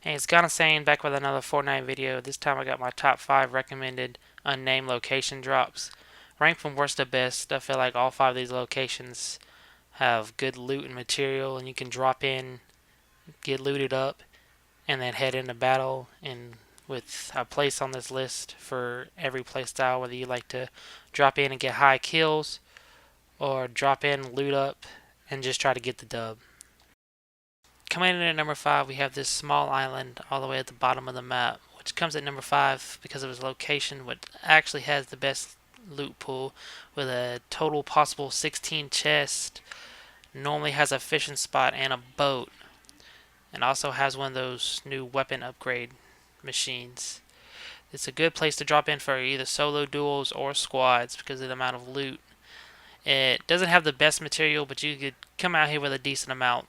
Hey, it's Gone Insane back with another Fortnite video. This time I got my top 5 recommended unnamed location drops. Ranked from worst to best, I feel like all 5 of these locations have good loot and material, and you can drop in, get looted up, and then head into battle. And with a place on this list for every playstyle, whether you like to drop in and get high kills, or drop in, loot up, and just try to get the dub. Coming in at number 5, we have this small island all the way at the bottom of the map, which comes at number 5 because of its location, which actually has the best loot pool with a total possible 16 chests, normally has a fishing spot and a boat, and also has one of those new weapon upgrade machines. It's a good place to drop in for either solo duos or squads because of the amount of loot. It doesn't have the best material, but you could come out here with a decent amount.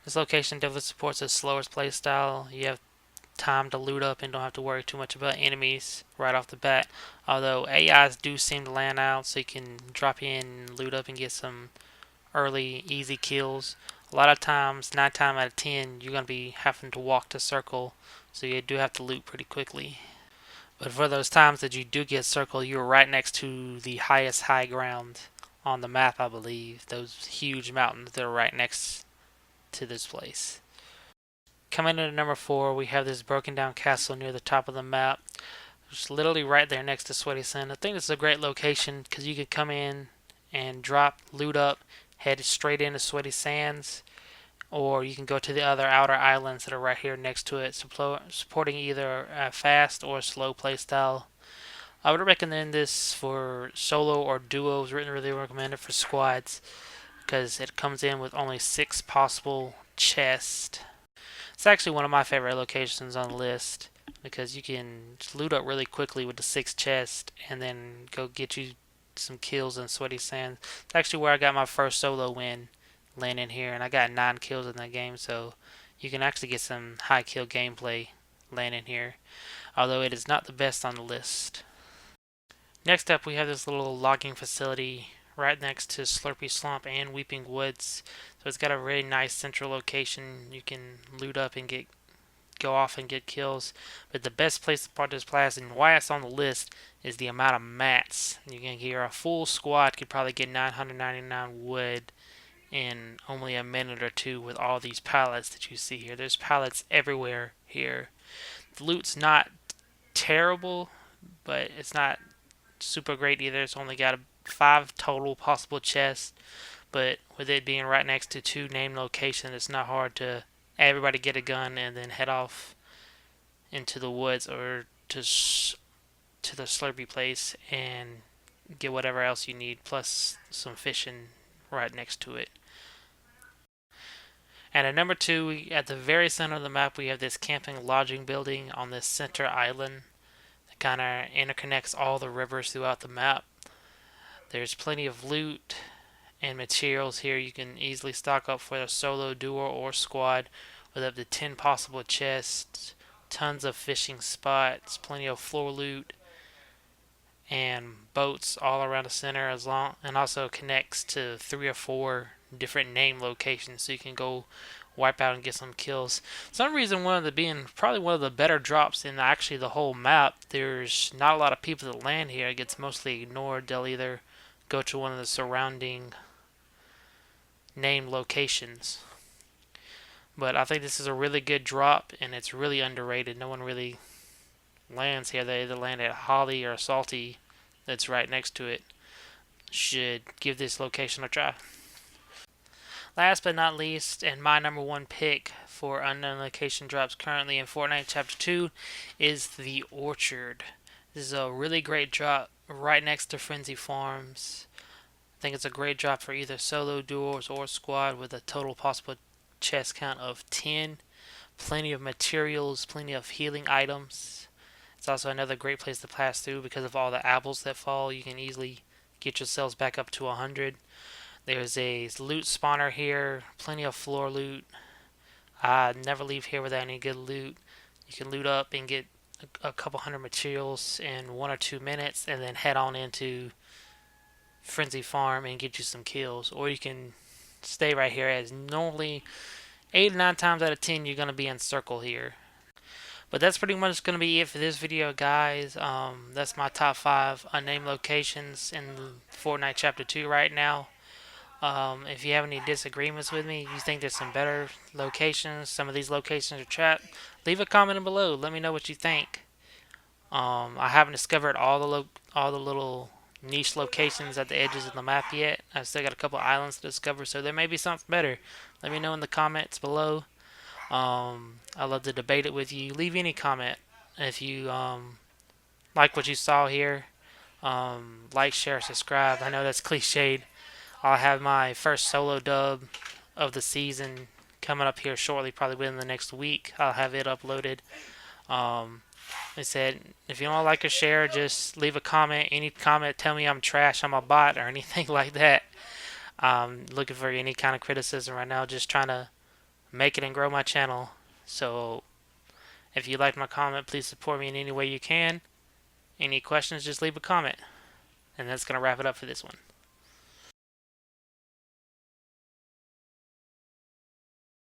This location definitely supports a slower playstyle. You have time to loot up and don't have to worry too much about enemies right off the bat. Although AIs do seem to land out, so you can drop in, loot up, and get some early, easy kills. A lot of times, 9 times out of 10, you're going to be having to walk to circle, so you do have to loot pretty quickly. But for those times that you do get circle, you're right next to the highest high ground on the map, I believe. Those huge mountains that are right next to this place. Coming in at number 4, we have this broken down castle near the top of the map. It's literally right there next to Sweaty Sand. I think this is a great location because you could come in and drop, loot up, head straight into Sweaty Sands, or you can go to the other outer islands that are right here next to it, supporting either a fast or slow playstyle. I would recommend this for solo or duos. Really recommend it for squads because it comes in with only 6 possible chests. It's actually one of my favorite locations on the list because you can loot up really quickly with the 6 chests and then go get you some kills in Sweaty Sand. It's actually where I got my first solo win, landing here, and I got 9 kills in that game, so you can actually get some high kill gameplay landing here, although it is not the best on the list. Next up, we have this little logging facility right next to Slurpy Swamp and Weeping Woods. So it's got a really nice central location. You can loot up and go off and get kills. But the best place to part this class and why it's on the list is the amount of mats. You can hear a full squad could probably get 999 wood in only a minute or two with all these pallets that you see here. There's pallets everywhere here. The loot's not terrible, but it's not super great either. It's only got 5 total possible chests, but with it being right next to 2 named locations, it's not hard to everybody get a gun and then head off into the woods or to the Slurpy place and get whatever else you need, plus some fishing right next to it. And at number 2, at the very center of the map, we have this camping lodging building on this center island that kind of interconnects all the rivers throughout the map. There's plenty of loot and materials here. You can easily stock up for a solo, duo, or squad with up to 10 possible chests, tons of fishing spots, plenty of floor loot, and boats all around the center, and also connects to 3 or 4 different name locations, so you can go wipe out and get some kills. For some reason, probably one of the better drops in actually the whole map. There's not a lot of people that land here. It gets mostly ignored. They'll either go to one of the surrounding named locations. But I think this is a really good drop, and it's really underrated. No one really lands here. They either land at Holly or Salty that's right next to it. Should give this location a try. Last but not least, and my number 1 pick for unknown location drops currently in Fortnite Chapter 2 is the Orchard. This is a really great drop right next to Frenzy Farms. I think it's a great drop for either solo, duos, or squad with a total possible chest count of 10. Plenty of materials, plenty of healing items. It's also another great place to pass through because of all the apples that fall. You can easily get yourselves back up to 100. There's a loot spawner here, plenty of floor loot. I never leave here without any good loot. You can loot up and get a couple hundred materials in 1 or 2 minutes and then head on into Frenzy Farm and get you some kills. Or you can stay right here, as normally 8 to 9 times out of 10 you're going to be in circle here. But that's pretty much going to be it for this video, guys. That's my top 5 unnamed locations in Fortnite Chapter 2 right now. If you have any disagreements with me, you think there's some better locations, some of these locations are trapped, leave a comment below. Let me know what you think. I haven't discovered all the little niche locations at the edges of the map yet. I've still got a couple islands to discover, so there may be something better. Let me know in the comments below. I love to debate it with you. Leave any comment if you like what you saw here. Like, share, subscribe. I know that's cliched. I'll have my first solo dub of the season coming up here shortly, probably within the next week. I'll have it uploaded. I said, if you don't like or share, just leave a comment. Any comment, tell me I'm trash, I'm a bot, or anything like that. I'm looking for any kind of criticism right now. Just trying to make it and grow my channel. So if you like my comment, please support me in any way you can. Any questions, just leave a comment. And that's going to wrap it up for this one.